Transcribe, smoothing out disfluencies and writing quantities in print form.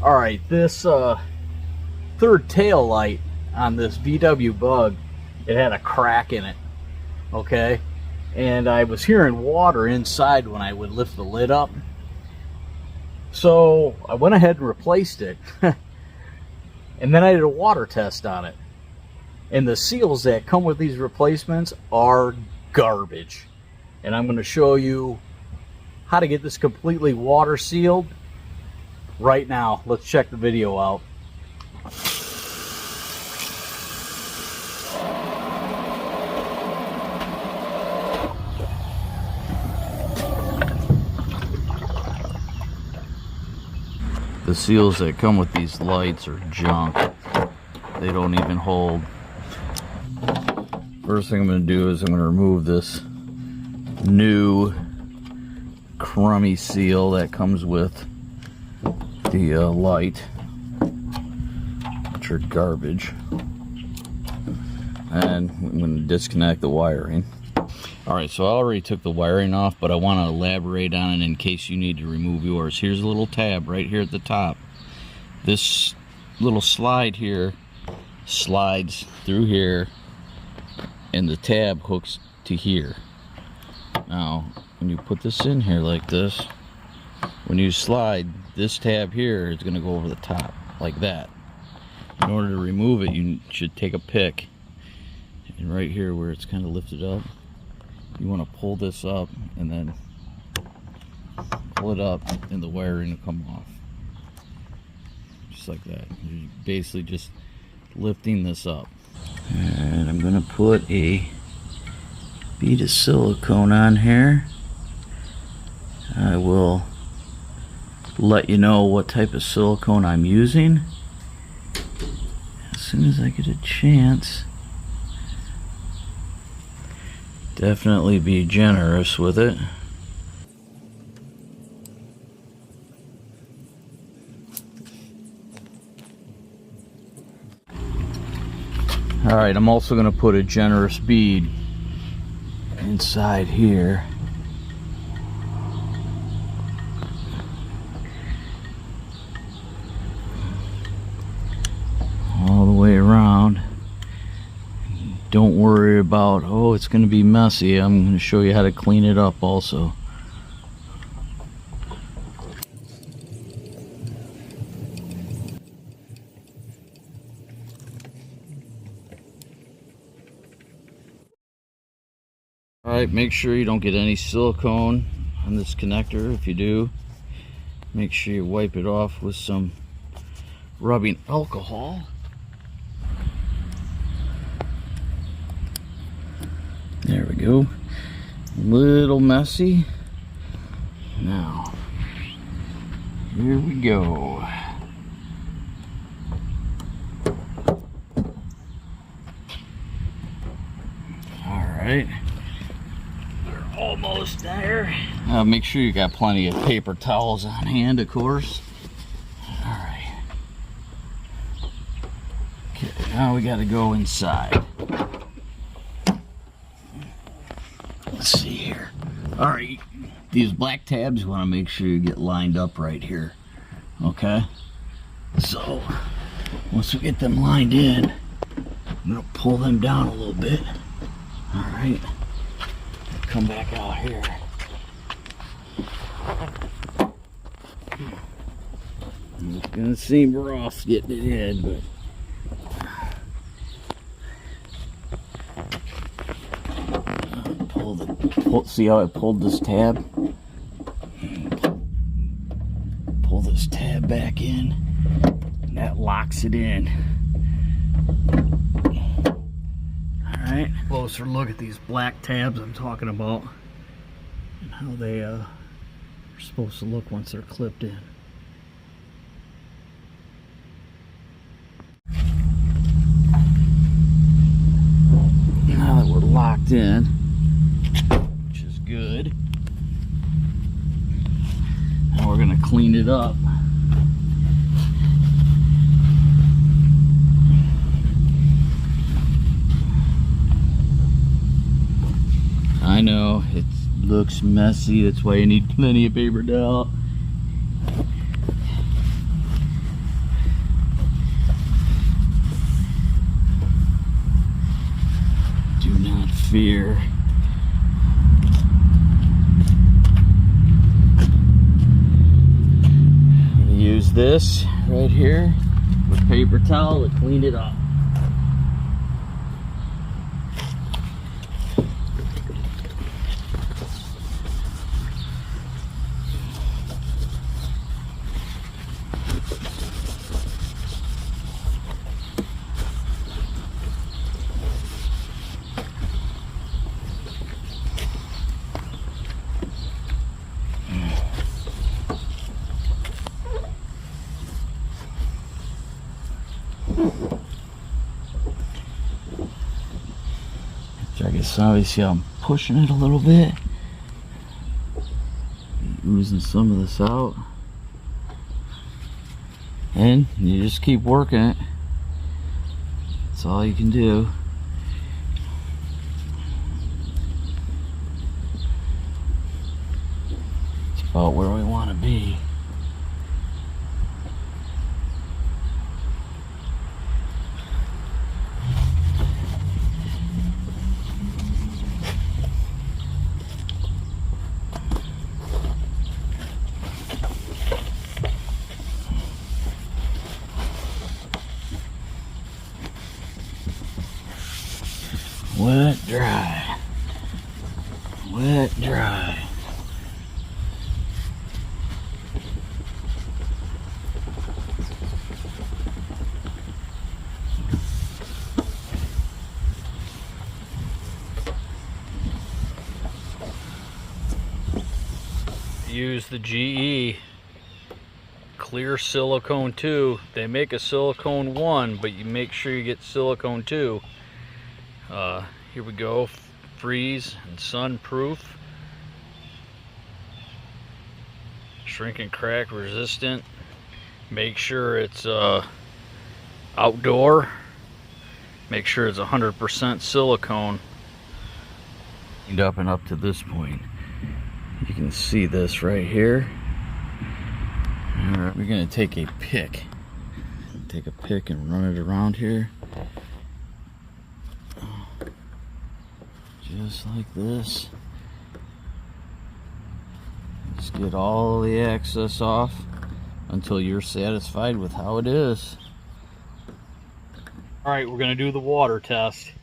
Alright, this third tail light on this VW Bug, it had a crack in it, okay? And I was hearing water inside when I would lift the lid up. So I went ahead and replaced it. And then I did a water test on it. And the seals that come with these replacements are garbage. And I'm going to show you how to get this completely water sealed right now. Let's check the video out. The seals that come with these lights are junk. They don't even hold. First thing I'm going to do is I'm going to remove this new crummy seal that comes with the light, which are garbage. And I'm going to disconnect the wiring. Alright, so I already took the wiring off, but I want to elaborate on it in case you need to remove yours. Here's a little tab right here at the top. This little slide here slides through here, and the tab hooks to here. Now, when you put this in here like this, when you slide, this tab here is going to go over the top, like that. In order to remove it, you should take a pick, and right here where it's kind of lifted up, you want to pull this up and then pull it up, and the wiring will come off. Just like that. You're basically just lifting this up. And I'm going to put a bead of silicone on here. I will let you know what type of silicone I'm using as soon as I get a chance. Definitely be generous with it. Alright, I'm also going to put a generous bead inside here. All the way around. Don't worry about, oh, it's going to be messy. I'm going to show you how to clean it up also. Alright, make sure you don't get any silicone on this connector. If you do, make sure you wipe it off with some rubbing alcohol. There we go. A little messy. Now, here we go. Alright. We're almost there. Make sure you got plenty of paper towels on hand, of course. Alright. Okay, now we got to go inside. Let's see here. Alright, these black tabs, you want to make sure you get lined up right here. Okay? So, once we get them lined in, I'm going to pull them down a little bit. Alright. Come back out here. It's going to seem rough getting it in, but see how I pulled this tab? Pull this tab back in, and that locks it in. Alright, closer look at these black tabs I'm talking about and how they are supposed to look once they're clipped in. Now that we're locked in, good. Now we're going to clean it up. I know it looks messy, that's why you need plenty of paper towel. sphere. I'm gonna use this right here with paper towel to clean it up. I guess obviously I'm pushing it a little bit, oozing some of this out, and you just keep working it. That's all you can do. It's about where we want to be. Wet, dry. Wet, dry. Use the GE clear silicone 2. They make a silicone 1, but you make sure you get silicone 2. Here we go, freeze and sun proof, shrink and crack resistant. Make sure it's outdoor. Make sure it's 100% silicone. And up to this point, you can see this right here. We're gonna take a pick and run it around here. Just like this. Just get all the excess off until you're satisfied with how it is. Alright, we're going to do the water test.